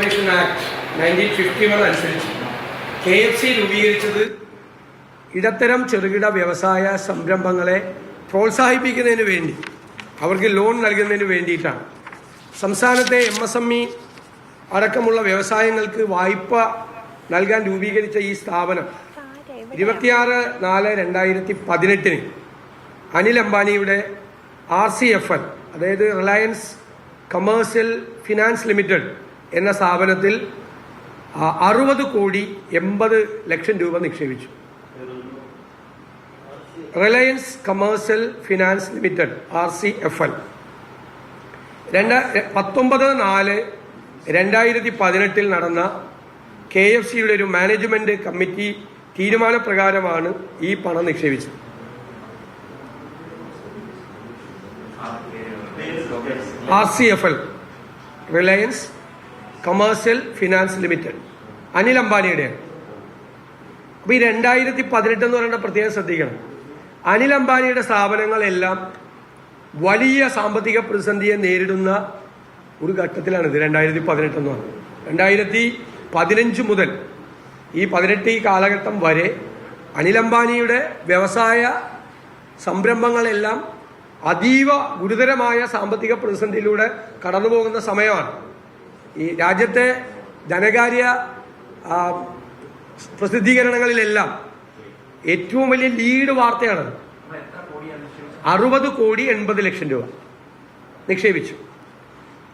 Corporation act 1951 അനുസരിച്ച് KFC രൂപീകരിച്ചത് ഇടത്തരം ചെറുകിട വ്യവസായ സംരംഭങ്ങളെ പ്രോത്സാഹിപ്പിക്കുന്നതിന് വേണ്ടി, അവർക്ക് ലോൺ നൽകുന്നതിന് വേണ്ടിയിട്ടാണ്. സംസ്ഥാനത്തെ MSME അടക്കമുള്ള വ്യവസായങ്ങൾക്ക് വായ്പ നൽകാൻ രൂപീകരിച്ച ഈ സ്ഥാപനം 26/4/2018 അനിൽ അംബാനിയുടെ RCFL, അതായത് റിലയൻസ് കമേഴ്സ്യൽ ഫിനാൻസ് ലിമിറ്റഡ് എന്ന സ്ഥാപനത്തിൽ 60,80,00,000 രൂപ നിക്ഷേപിച്ചു. Reliance commercial finance limited RCFL 19/4/2018 നടന്ന KFCയുടെ ഒരു മാനേജ്മെന്റ് കമ്മിറ്റി തീരുമാനപ്രകാരമാണ് ഈ പണം നിക്ഷേപിച്ചത്. RCFL Reliance commercial finance limited Anil അംബാനിയുടെയാണ്. അപ്പോൾ ഈ 2018 എന്ന് പറയുന്ന പ്രത്യേകം ശ്രദ്ധിക്കണം. അനിൽ അംബാനിയുടെ സ്ഥാപനങ്ങളെല്ലാം വലിയ സാമ്പത്തിക പ്രതിസന്ധിയെ നേരിടുന്ന ഒരു ഘട്ടത്തിലാണിത്. 2018 എന്ന് പറഞ്ഞത് 2015 മുതൽ ഈ 18 കാലഘട്ടം വരെ അനിൽ അംബാനിയുടെ വ്യവസായ സംരംഭങ്ങളെല്ലാം അതീവ ഗുരുതരമായ സാമ്പത്തിക പ്രതിസന്ധിയിലൂടെ കടന്നു പോകുന്ന സമയമാണ്. ഈ രാജ്യത്തെ ധനകാര്യ പ്രസിദ്ധീകരണങ്ങളിലെല്ലാം ഏറ്റവും വലിയ ലീഡ് വാർത്തയാണ്. 60,80,00,000 രൂപ നിക്ഷേപിച്ചു.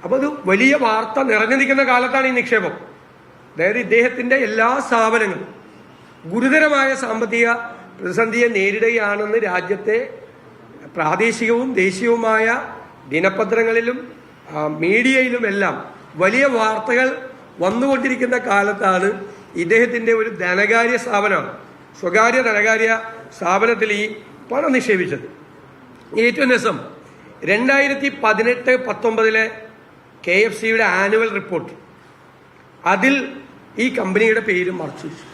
അപ്പോൾ അത് വലിയ വാർത്ത നിറഞ്ഞു നിൽക്കുന്ന കാലത്താണ് ഈ നിക്ഷേപം. അതായത് ഇദ്ദേഹത്തിന്റെ എല്ലാ സ്ഥാപനങ്ങളും ഗുരുതരമായ സാമ്പത്തിക പ്രതിസന്ധിയെ നേരിടുകയാണെന്ന് രാജ്യത്തെ പ്രാദേശികവും ദേശീയവുമായ ദിനപത്രങ്ങളിലും മീഡിയയിലുമെല്ലാം വലിയ വാർത്തകൾ വന്നുകൊണ്ടിരിക്കുന്ന കാലത്താണ് ഇദ്ദേഹത്തിന്റെ ഒരു ധനകാര്യ സ്ഥാപനമാണ്, സ്വകാര്യ ധനകാര്യ സ്ഥാപനത്തിൽ ഈ പണം നിക്ഷേപിച്ചത്. ഏറ്റവും രസം, 2018-19 KFCയുടെ ആനുവൽ റിപ്പോർട്ട്, അതിൽ ഈ കമ്പനിയുടെ പേര് മറച്ചു വെച്ചു.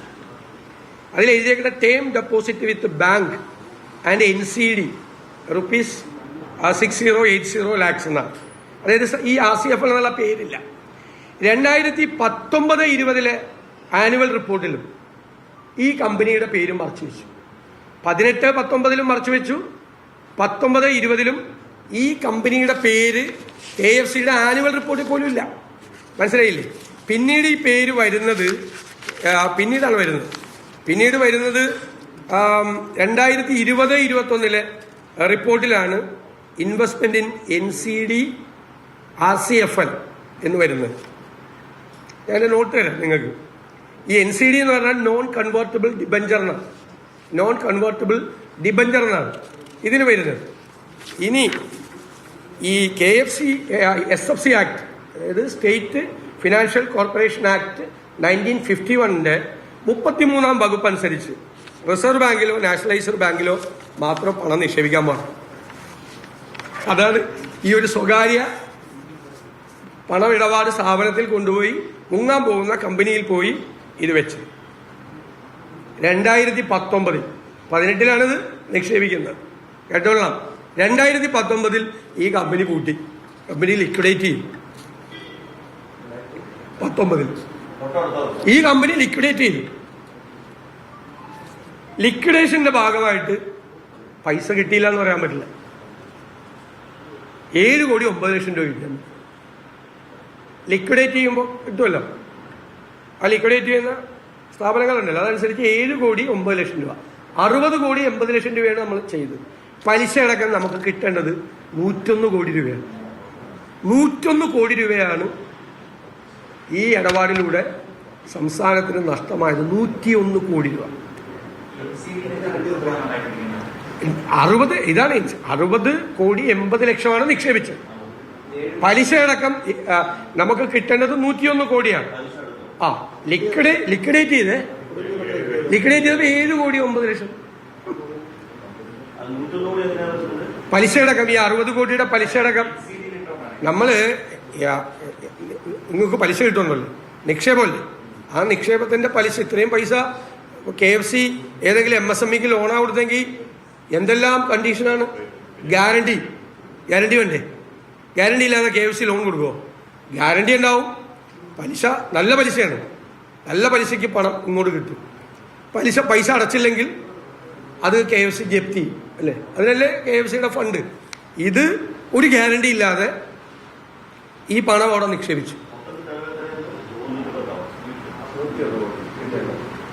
അതിൽ എഴുതിയേക്കുന്ന term deposit with bank and NCD ₹6080 lakhs എന്നാണ്. അതായത് ഈ RCFL എന്നുള്ള പേരില്ല. 2019-20 ആനുവൽ റിപ്പോർട്ടിലും ഈ കമ്പനിയുടെ പേരും മറച്ചു വെച്ചു. 18-19 മറച്ചു വെച്ചു, 19-20 ഈ കമ്പനിയുടെ പേര് KFCയുടെ ആനുവൽ റിപ്പോർട്ടിൽ പോലും ഇല്ല. മനസ്സിലായില്ലേ? പിന്നീട് ഈ പേര് വരുന്നത് പിന്നീട് വരുന്നത് 2020-21 റിപ്പോർട്ടിലാണ് ഇൻവെസ്റ്റ്മെന്റ് ഇൻ NCD RCFL എന്ന് വരുന്നത്. ഞാൻ നോട്ട് തരാം നിങ്ങൾക്ക്. ഈ NCD എന്ന് പറഞ്ഞാൽ നോൺ കൺവേർട്ടബിൾ ഡിബഞ്ചർ എന്നാണ് ഇതിന് വരുന്നത്. ഇനി ഈ KFC SFC ആക്ട്, അതായത് സ്റ്റേറ്റ് ഫിനാൻഷ്യൽ കോർപ്പറേഷൻ ആക്ട് 1951 33-ാം വകുപ്പ് അനുസരിച്ച് റിസർവ് ബാങ്കിലോ നാഷണലൈസ്ഡ് ബാങ്കിലോ മാത്രം പണം നിക്ഷേപിക്കാൻ പാടും. അതാണ് ഈ ഒരു സ്വകാര്യ പണമിടപാട് സ്ഥാപനത്തിൽ കൊണ്ടുപോയി മുങ്ങാൻ പോകുന്ന കമ്പനിയിൽ പോയി ഇത് വെച്ച് 2019-18 നിക്ഷേപിക്കുന്നത്. കേട്ടോളാം, 2019 ഈ കമ്പനി പൂട്ടി, കമ്പനി ലിക്വിഡേറ്റ് ചെയ്യും. 19 ഈ കമ്പനി ലിക്വിഡേറ്റ് ചെയ്തു. ലിക്വിഡേഷന്റെ ഭാഗമായിട്ട് പൈസ കിട്ടിയില്ല എന്ന് പറയാൻ പറ്റില്ല. 7,09,00,000 രൂപ കിട്ടും. ലിക്വിഡേറ്റ് ചെയ്യുമ്പോൾ കിട്ടുമല്ലോ, ആ ലിക്വിഡേറ്റ് ചെയ്യുന്ന സ്ഥാപനങ്ങളുണ്ടല്ലോ, അതനുസരിച്ച് 7,09,00,000 രൂപ, 60,80,00,000 രൂപയാണ് നമ്മൾ ചെയ്തത്. പലിശ അടക്കം നമുക്ക് കിട്ടേണ്ടത് 101 കോടി രൂപയാണ്. 101 കോടി രൂപയാണ് ഈ ഇടപാടിലൂടെ സംസ്ഥാനത്തിന് നഷ്ടമായത്. 101 കോടി രൂപ. 60,80,00,000 നിക്ഷേപിച്ചത്. പലിശ അടക്കം നമുക്ക് കിട്ടേണ്ടത് 101 കോടിയാണ്. ലിക്വിഡേറ്റ് ചെയ്ത് 7,09,00,000 പലിശ അടക്കം. ഈ 60 കോടിയുടെ പലിശ അടക്കം നിങ്ങൾക്ക് പലിശ കിട്ടുന്നുണ്ടല്ലോ, നിക്ഷേപമല്ലേ, ആ നിക്ഷേപത്തിന്റെ പലിശ, ഇത്രയും പൈസ KFC ഏതെങ്കിലും MSMEക്ക് ലോണാ കൊടുത്തെങ്കിൽ എന്തെല്ലാം കണ്ടീഷനാണ്. ഗ്യാരണ്ടി വേണ്ടേ? ഗ്യാരണ്ടി ഇല്ലാതെ KFC ലോൺ കൊടുക്കുമോ? ഗ്യാരണ്ടി ഉണ്ടാവും, പലിശ നല്ല പലിശയാണ്, നല്ല പലിശയ്ക്ക് പണം ഇങ്ങോട്ട് കിട്ടും. പൈസ അടച്ചില്ലെങ്കിൽ അത് KFC ജപ്തി അല്ലേ, അതിനല്ലേ KFCയുടെ ഫണ്ട്. ഇത് ഒരു ഗ്യാരണ്ടി ഇല്ലാതെ ഈ പണം അവിടെ നിക്ഷേപിച്ചു.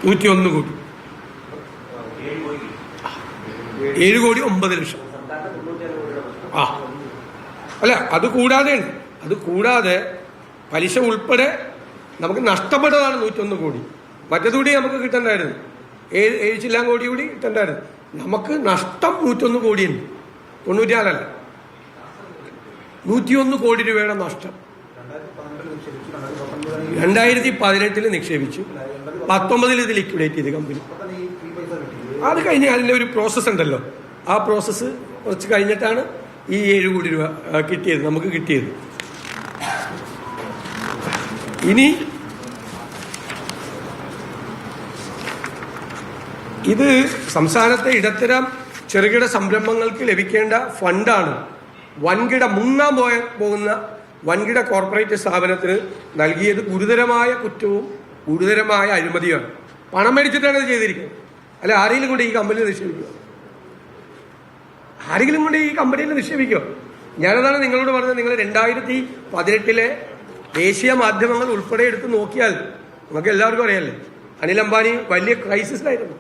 101 കോടി, 7,09,00,000. ആ അല്ല, അത് കൂടാതെ പലിശ ഉൾപ്പെടെ നമുക്ക് നഷ്ടപ്പെട്ടതാണ് 101 കോടി. മറ്റേതുകൂടി നമുക്ക് കിട്ടണ്ടായിരുന്നു, 7 ചില്ലാൻ കോടി കൂടി കിട്ടണ്ടായിരുന്നു. നമുക്ക് നഷ്ടം 101 കോടിയുണ്ട്, 94 101 കോടി രൂപയുടെ നഷ്ടം 2018 നിക്ഷേപിച്ചു, 19 ഇത് ലിക്വിഡേറ്റ് ചെയ്ത് കമ്പനി. അത് കഴിഞ്ഞ് അതിൻ്റെ ഒരു പ്രോസസ്സ് ഉണ്ടല്ലോ, ആ പ്രോസസ്സ് കുറച്ച് കഴിഞ്ഞിട്ടാണ് ഈ 7 കോടി രൂപ കിട്ടിയത്, നമുക്ക് കിട്ടിയത്. ഇനി ഇത് സംസ്ഥാനത്തെ ഇടത്തരം ചെറുകിട സംരംഭങ്ങൾക്ക് ലഭിക്കേണ്ട ഫണ്ടാണ്. മുങ്ങാൻ പോകുന്ന വൻകിട കോർപ്പറേറ്റ് സ്ഥാപനത്തിന് നൽകിയത് ഗുരുതരമായ കുറ്റവും ഗുരുതരമായ അഴിമതിയാണ്. പണം മേടിച്ചിട്ടാണ് ഇത് ചെയ്തിരിക്കുന്നത്. അല്ല, ആരെങ്കിലും കൊണ്ട് ഈ കമ്പനിയിൽ നിക്ഷേപിക്കുക, ആരെങ്കിലും കൊണ്ട് ഈ കമ്പനിയിൽ നിക്ഷേപിക്കുക. ഞാനതാണ് നിങ്ങളോട് പറഞ്ഞത്. നിങ്ങൾ 2018 ദേശീയ മാധ്യമങ്ങൾ ഉൾപ്പെടെ എടുത്ത് നോക്കിയാൽ നമുക്ക് എല്ലാവർക്കും അറിയാമല്ലേ, അനിൽ അംബാനി വലിയ ക്രൈസിസിലായിരുന്നു.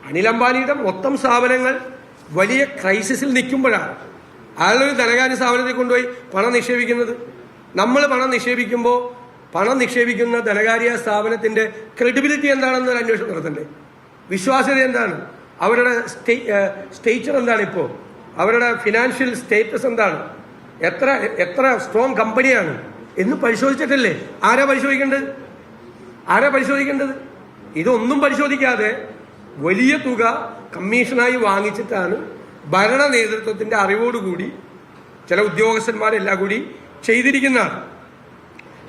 അനിൽ അംബാനിയുടെ മൊത്തം സ്ഥാപനങ്ങൾ വലിയ ക്രൈസിസിൽ നിൽക്കുമ്പോഴാണ് അയാളൊരു ധനകാര്യ സ്ഥാപനത്തിൽ കൊണ്ടുപോയി പണം നിക്ഷേപിക്കുന്നത്. നമ്മൾ പണം നിക്ഷേപിക്കുമ്പോൾ പണം നിക്ഷേപിക്കുന്ന ധനകാര്യ സ്ഥാപനത്തിന്റെ ക്രെഡിബിലിറ്റി എന്താണെന്ന് ഒരു അന്വേഷണം നടത്തണ്ടേ? വിശ്വാസ്യത എന്താണ്? അവരുടെ സ്റ്റേച്ചർ എന്താണ്? ഇപ്പോൾ അവരുടെ ഫിനാൻഷ്യൽ സ്റ്റേറ്റസ് എന്താണ്? എത്ര സ്ട്രോങ് കമ്പനിയാണ് എന്ന് പരിശോധിച്ചിട്ടല്ലേ? ആരാ പരിശോധിക്കേണ്ടത്? ഇതൊന്നും പരിശോധിക്കാതെ വലിയ തുക കമ്മീഷനായി വാങ്ങിച്ചിട്ടാണ് ഭരണ നേതൃത്വത്തിന്റെ അറിവോടുകൂടി ചില ഉദ്യോഗസ്ഥന്മാരെല്ലാം കൂടി ചെയ്തിരിക്കുന്നതാണ്.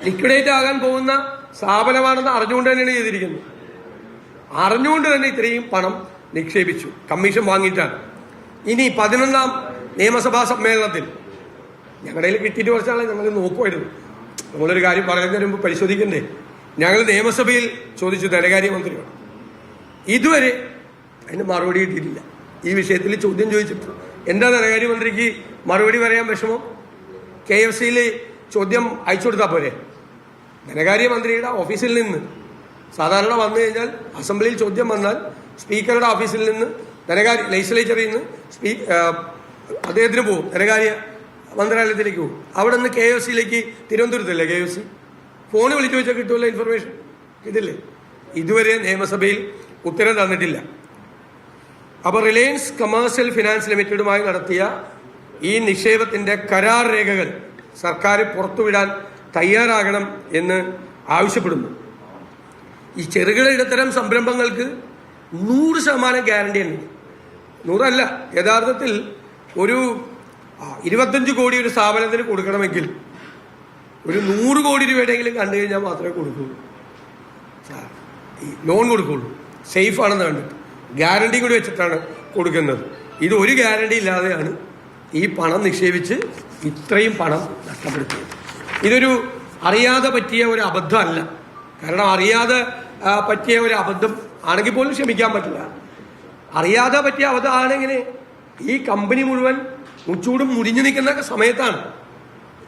ലിക്വിഡേറ്റ് ആകാൻ പോകുന്ന സ്ഥാപനമാണെന്ന് അറിഞ്ഞുകൊണ്ട് തന്നെയാണ് ചെയ്തിരിക്കുന്നത്. അറിഞ്ഞുകൊണ്ട് തന്നെ ഇത്രയും പണം നിക്ഷേപിച്ചു, കമ്മീഷൻ വാങ്ങിയിട്ടാണ്. ഇനി 11ാം നിയമസഭാ സമ്മേളനത്തിൽ ഞങ്ങളുടെ കയ്യിൽ കിട്ടിയിട്ട് കുറച്ചാളെ ഞങ്ങൾ നോക്കുമായിരുന്നു. നമ്മളൊരു കാര്യം പറയുന്നതിന് മുമ്പ് പരിശോധിക്കണ്ടേ? ഞങ്ങൾ നിയമസഭയിൽ ചോദിച്ചു ധനകാര്യമന്ത്രിയോട്, ഇതുവരെ അതിന് മറുപടി കിട്ടിയിട്ടില്ല. ഈ വിഷയത്തിൽ ചോദ്യം ചോദിച്ചിട്ട് എന്താ ധനകാര്യമന്ത്രിക്ക് മറുപടി പറയാൻ വിഷമം? KFCയിൽ ചോദ്യം അയച്ചു കൊടുത്താൽ പോരെ? ധനകാര്യമന്ത്രിയുടെ ഓഫീസിൽ നിന്ന് സാധാരണ വന്നു കഴിഞ്ഞാൽ അസംബ്ലിയിൽ ചോദ്യം വന്നാൽ സ്പീക്കറുടെ ഓഫീസിൽ നിന്ന് ലെജിസ്ലേച്ചറിൽ നിന്ന് അദ്ദേഹത്തിന് പോകും, ധനകാര്യ മന്ത്രാലയത്തിലേക്ക് പോകും. അവിടെ നിന്ന് KFCയിലേക്ക്, തിരുവനന്തപുരത്തല്ലേ KFC, ഫോണ് വിളിച്ചു വെച്ചാൽ കിട്ടുമല്ലോ ഇൻഫർമേഷൻ. ഇതില്ലേ, ഇതുവരെ നിയമസഭയിൽ ഉത്തരം തന്നിട്ടില്ല. അപ്പോൾ റിലയൻസ് കമേഴ്സ്യൽ ഫിനാൻസ് ലിമിറ്റഡുമായി നടത്തിയ ഈ നിക്ഷേപത്തിന്റെ കരാർ രേഖകൾ സർക്കാർ പുറത്തുവിടാൻ തയ്യാറാകണം എന്ന് ആവശ്യപ്പെടുന്നു. ഈ ചെറുകിട ഇടത്തരം സംരംഭങ്ങൾക്ക് 100% ഗ്യാരണ്ടി ഉണ്ട്. 100 യഥാർത്ഥത്തിൽ ഒരു 25 കോടി ഒരു സ്ഥാപനത്തിന് കൊടുക്കണമെങ്കിൽ ഒരു 100 കോടി രൂപയുടെയെങ്കിലും കണ്ടു കഴിഞ്ഞാൽ മാത്രമേ കൊടുക്കുള്ളൂ, ലോൺ കൊടുക്കുള്ളൂ. സേഫ് ആണെന്ന് കണ്ടിട്ട് ഗ്യാരണ്ടി കൂടി വെച്ചിട്ടാണ് കൊടുക്കുന്നത്. ഇത് ഒരു ഗ്യാരണ്ടി ഇല്ലാതെയാണ് ഈ പണം നിക്ഷേപിച്ച് ഇത്രയും പണം നഷ്ടപ്പെടുത്തിയത്. ഇതൊരു അറിയാതെ പറ്റിയ ഒരു അബദ്ധമല്ല. കാരണം അറിയാതെ പറ്റിയ ഒരു അബദ്ധം ആണെങ്കിൽ പോലും ക്ഷമിക്കാൻ പറ്റില്ല. അറിയാതെ പറ്റിയ അബദ്ധമാണെങ്കിൽ ഈ കമ്പനി മുഴുവൻ മുച്ചൂടും മുരിഞ്ഞു നിൽക്കുന്ന സമയത്താണ്,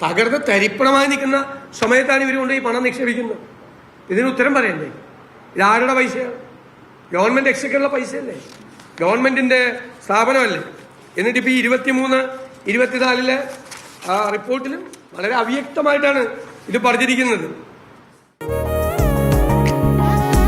തകർന്ന് തരിപ്പണമായി നിൽക്കുന്ന സമയത്താണ് ഇവർ കൊണ്ട് ഈ പണം നിക്ഷേപിക്കുന്നത്. ഇതിന് ഉത്തരം പറയണ്ടേ? ഇതാരുടെ പൈസയാണ്? ഗവൺമെന്റ് എക്സിക്കറുള്ള പൈസയല്ലേ, ഗവൺമെന്റിന്റെ സ്ഥാപനമല്ലേ. എന്നിട്ടിപ്പോൾ 23-24 റിപ്പോർട്ടിലും വളരെ അവ്യക്തമായിട്ടാണ് ഇത് പറഞ്ഞിരിക്കുന്നത്.